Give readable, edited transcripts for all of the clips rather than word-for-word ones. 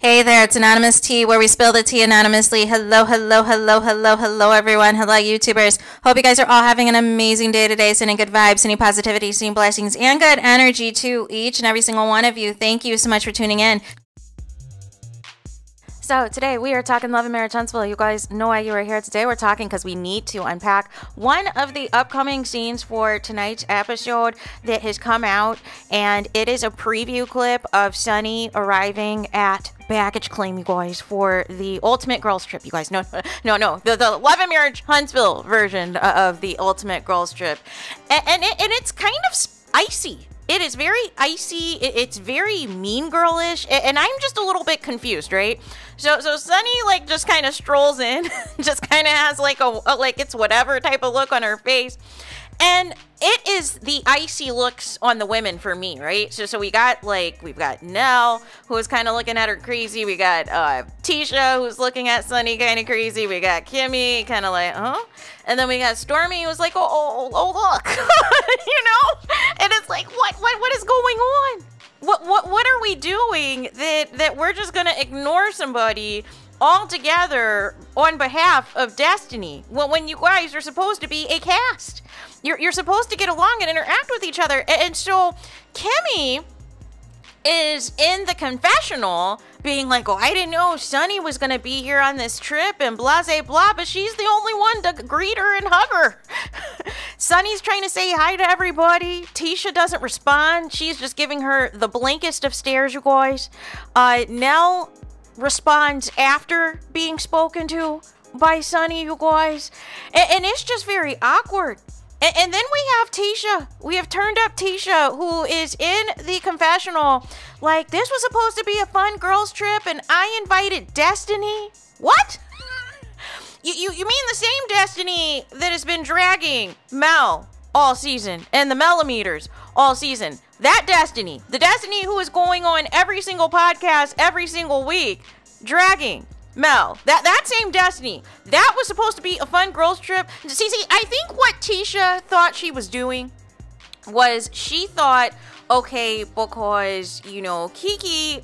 Hey there, it's Anonymous Tea, where we spill the tea anonymously. Hello, hello, hello, hello, hello, everyone. Hello, YouTubers. Hope you guys are all having an amazing day today, sending good vibes, sending positivity, sending blessings, and good energy to each and every single one of you. Thank you so much for tuning in. So today we are talking Love and Marriage Huntsville. You guys know why you are here today. We're talking because we need to unpack one of the upcoming scenes for tonight's episode that has come out, and it is a preview clip of Sunny arriving at baggage claim, you guys, for the ultimate girls trip. You guys, no, the Love and Marriage Huntsville version of the ultimate girls trip, and it's kind of icy. It is very icy. It's very mean girlish, and I'm just a little bit confused, right? So Sunny like just kind of strolls in, just kind of has like a like it's whatever type of look on her face, and it is the icy looks on the women for me, right? So we've got Nell, who is kind of looking at her crazy. We got Tisha, who's looking at Sunny kind of crazy. We got Kimmy, kind of like, huh? And then we got Stormy, who's like, oh look, you know? And it's like, what is going on? What are we doing that we're just gonna ignore somebody altogether on behalf of Destiny when you guys are supposed to be a cast? You're supposed to get along and interact with each other. And so Kimmy is in the confessional being like, oh, I didn't know Sunny was going to be here on this trip and blah, blah, blah, but she's the only one to greet her and hug her. Sunny's trying to say hi to everybody. Tisha doesn't respond. She's just giving her the blankest of stares, you guys. Nell responds after being spoken to by Sunny, you guys. And it's just very awkward. And then we have Tisha. We have turned up Tisha, who is in the confessional. Like, this was supposed to be a fun girls trip, and I invited Destiny. What? You mean the same Destiny that has been dragging Mel all season and the Millimeters all season? That Destiny, the Destiny who is going on every single podcast every single week, dragging Mel, that same Destiny, that was supposed to be a fun girls trip. See, I think what Tisha thought she was doing was she thought, okay, because, you know, Kiki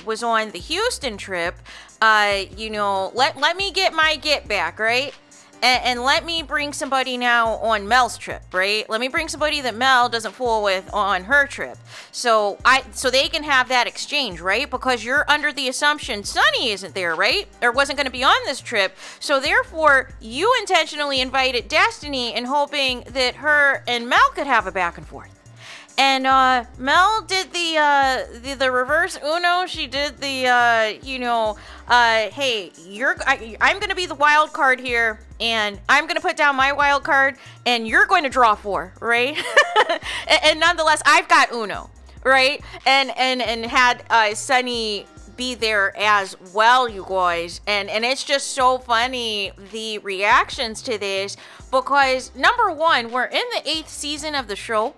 was on the Houston trip, you know, let me get my get back, right? And let me bring somebody now on Mel's trip, right? Let me bring somebody that Mel doesn't fool with on her trip. So they can have that exchange, right? Because you're under the assumption Sunny isn't there, right? Or wasn't going to be on this trip. So therefore, you intentionally invited Destiny in hoping that her and Mel could have a back and forth. And Mel did the reverse Uno. She did the you know, hey, I'm gonna be the wild card here, and I'm gonna put down my wild card, and you're going to draw 4, right? and nonetheless, I've got Uno, right? And had Sunny be there as well, you guys, and it's just so funny, the reactions to this, because number one, we're in the 8th season of the show.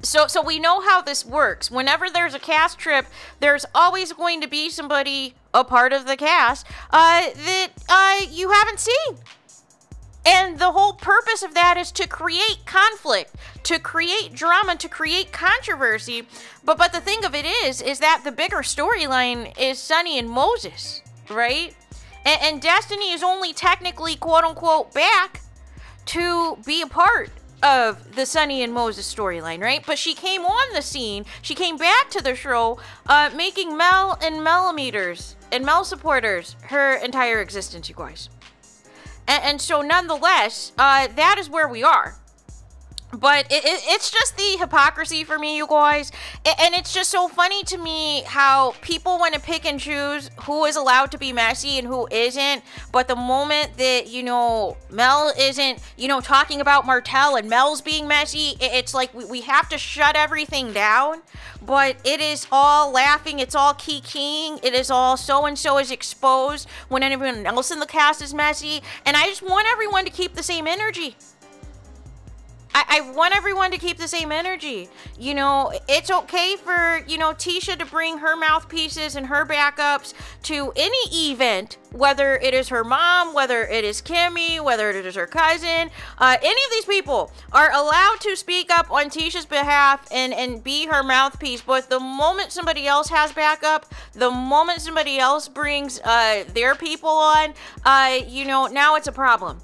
So we know how this works. Whenever there's a cast trip, there's always going to be somebody, a part of the cast, that you haven't seen. And the whole purpose of that is to create conflict, to create drama, to create controversy. But the thing of it is that the bigger storyline is Sunny and Moses, right? And Destiny is only technically, quote unquote, back to be a part of the Sunny and Moses storyline, right? But she came on the scene, she came back to the show, making Mel and Millimeters and Mel supporters her entire existence, you guys. And so nonetheless, that is where we are. But it's just the hypocrisy for me, you guys. And it's just so funny to me how people want to pick and choose who is allowed to be messy and who isn't. But the moment that, you know, Mel isn't, you know, talking about Martell and Mel's being messy, it's like we have to shut everything down. But it is all laughing. It's all kikiing. It is all so-and-so is exposed when everyone else in the cast is messy. And I just want everyone to keep the same energy. I want everyone to keep the same energy. You know, it's okay for, you know, TISHA to bring her mouthpieces and her backups to any event, whether it is her mom, whether it is Kimmy, whether it is her cousin. Any of these people are allowed to speak up on TISHA's behalf and be her mouthpiece. But the moment somebody else has backup, the moment somebody else brings their people on, you know, now it's a problem.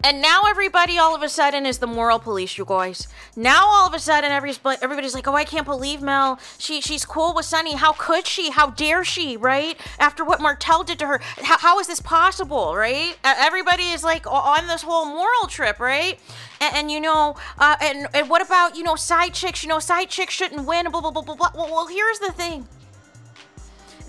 And now everybody all of a sudden is the moral police, you guys. Now all of a sudden everybody's like, oh, I can't believe Mel. She's cool with Sunny. How could she? How dare she, right? After what Martell did to her. How is this possible, right? Everybody is like on this whole moral trip, right? And you know, and what about, you know, side chicks? You know, side chicks shouldn't win, blah, blah, blah, blah, blah. Well, here's the thing.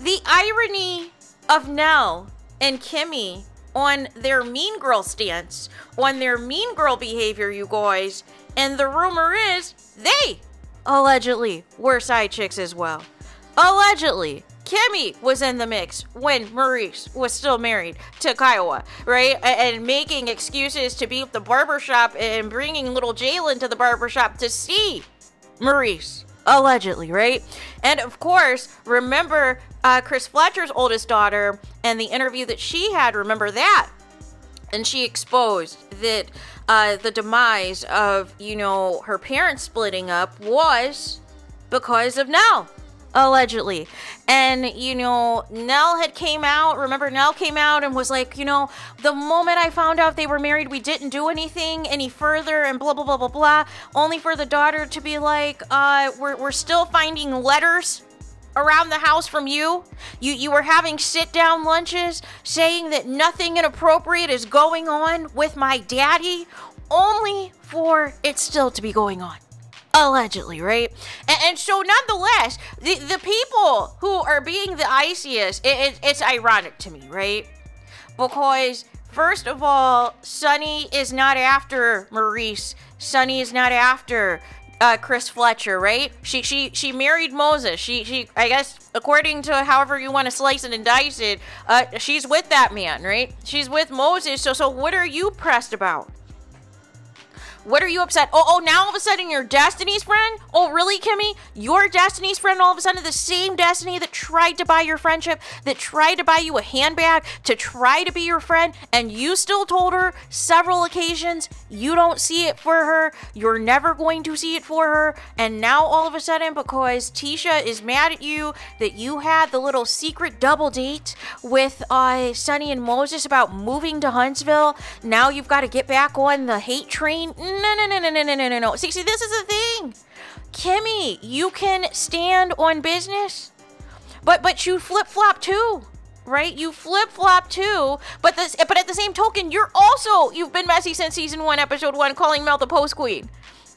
The irony of Nell and Kimmy on their mean girl stance, on their mean girl behavior, you guys, and the rumor is they allegedly were side chicks as well. Allegedly, Kimmy was in the mix when Maurice was still married to Kiowa, right? And making excuses to be at the barbershop and bringing little Jalen to the barbershop to see Maurice. Allegedly, right? And of course, remember Chris Fletcher's oldest daughter and the interview that she had, remember that? And she exposed that the demise of, you know, her parents splitting up was because of Nell. Allegedly. And, you know, Nell had came out, remember Nell came out and was like, you know, the moment I found out they were married, we didn't do anything any further and blah, blah, blah, blah, blah. Only for the daughter to be like, we're still finding letters around the house from you. You were having sit-down lunches saying that nothing inappropriate is going on with my daddy, only for it still to be going on. Allegedly, right? And so nonetheless, the people who are being the iciest, it's ironic to me, right? Because first of all, Sunny is not after Maurice. Sunny is not after Chris Fletcher, right? She married Moses. She I guess, according to however you want to slice it and dice it, she's with that man, right? She's with Moses. So what are you pressed about? What are you upset? Oh, now all of a sudden you're Destiny's friend? Oh, really, Kimmy? You're Destiny's friend all of a sudden? The same Destiny that tried to buy your friendship, that tried to buy you a handbag, to try to be your friend, and you still told her several occasions you don't see it for her, you're never going to see it for her, and now all of a sudden, because TISHA is mad at you that you had the little secret double date with Sunny and Moses about moving to Huntsville, now you've got to get back on the hate train? No. See, this is the thing. Kimmy, you can stand on business, but you flip-flop too, right? You flip-flop too, but at the same token, you've been messy since season 1, episode 1, calling Mel the post queen.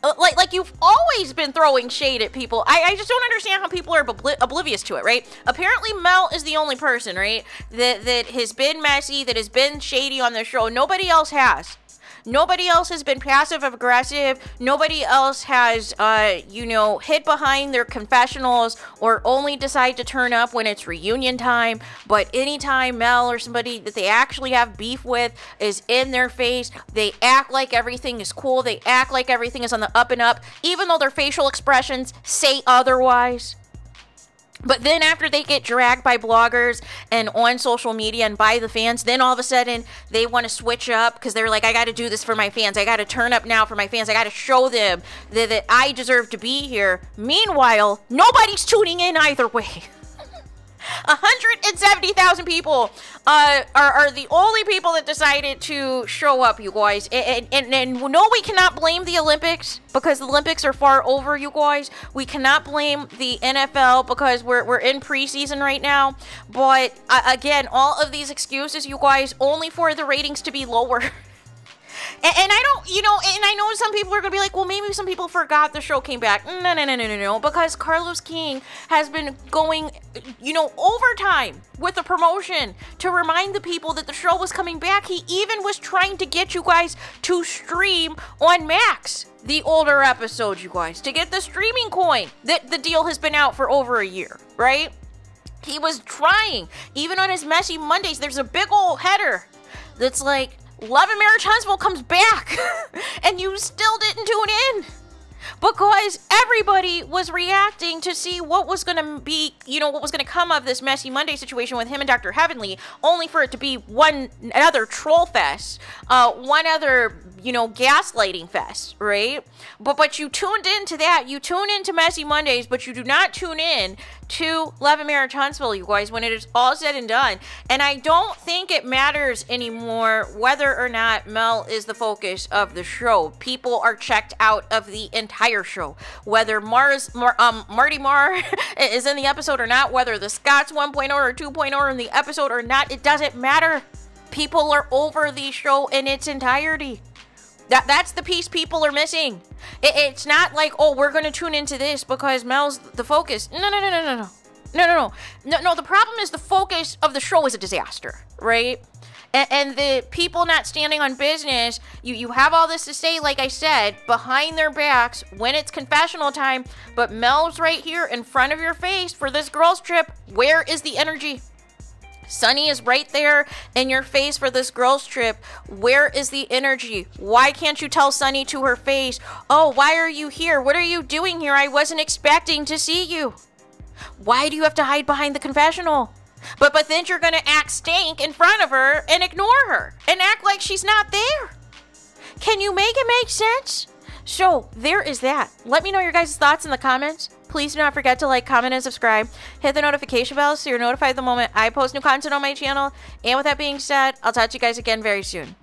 Like you've always been throwing shade at people. I just don't understand how people are oblivious to it, right? Apparently Mel is the only person, right, that has been messy, that has been shady on the show. Nobody else has. Nobody else has been passive-aggressive. Nobody else has, hid behind their confessionals or only decide to turn up when it's reunion time. But anytime Mel or somebody that they actually have beef with is in their face, they act like everything is cool. They act like everything is on the up and up, even though their facial expressions say otherwise. But then after they get dragged by bloggers and on social media and by the fans, then all of a sudden they want to switch up because they're like, I got to do this for my fans. I got to turn up now for my fans. I got to show them that I deserve to be here. Meanwhile, nobody's tuning in either way. 170,000 people are the only people that decided to show up, you guys. And no, we cannot blame the Olympics because the Olympics are far over, you guys. We cannot blame the NFL because we're in preseason right now. But again, all of these excuses, you guys, only for the ratings to be lower. And I don't, and I know some people are going to be like, well, maybe some people forgot the show came back. No. Because Carlos King has been going, overtime with the promotion to remind the people that the show was coming back. He even was trying to get you guys to stream on Max the older episodes, you guys, to get the streaming coin. The deal has been out for over a year, right? He was trying. Even on his messy Mondays, there's a big old header that's like, Love and Marriage Huntsville comes back and you still didn't tune in because everybody was reacting to see what was going to be, what was going to come of this Messy Monday situation with him and Dr. Heavenly, only for it to be another troll fest, one other, gaslighting fest, right? But you tuned into that. You tune into Messy Mondays, but you do not tune in to Love and Marriage Huntsville, you guys, when it is all said and done. And I don't think it matters anymore whether or not Mel is the focus of the show. People are checked out of the entire show. Whether Marty Marr is in the episode or not, whether the Scots 1.0 or 2.0 are in the episode or not, it doesn't matter. People are over the show in its entirety. That's the piece people are missing. It's not like, oh, we're going to tune into this because Mel's the focus. No. The problem is the focus of the show is a disaster, right? And the people not standing on business, you have all this to say, like I said, behind their backs when it's confessional time, but Mel's right here in front of your face for this girls trip. Where is the energy? Sunny is right there in your face for this girls trip. Where is the energy? Why can't you tell Sunny to her face, oh, why are you here? What are you doing here? I wasn't expecting to see you. Why do you have to hide behind the confessional? But then you're going to act stank in front of her and ignore her and act like she's not there. Can you make it make sense? So there is that. Let me know your guys' thoughts in the comments. Please do not forget to like, comment, and subscribe. Hit the notification bell so you're notified the moment I post new content on my channel. And with that being said, I'll talk to you guys again very soon.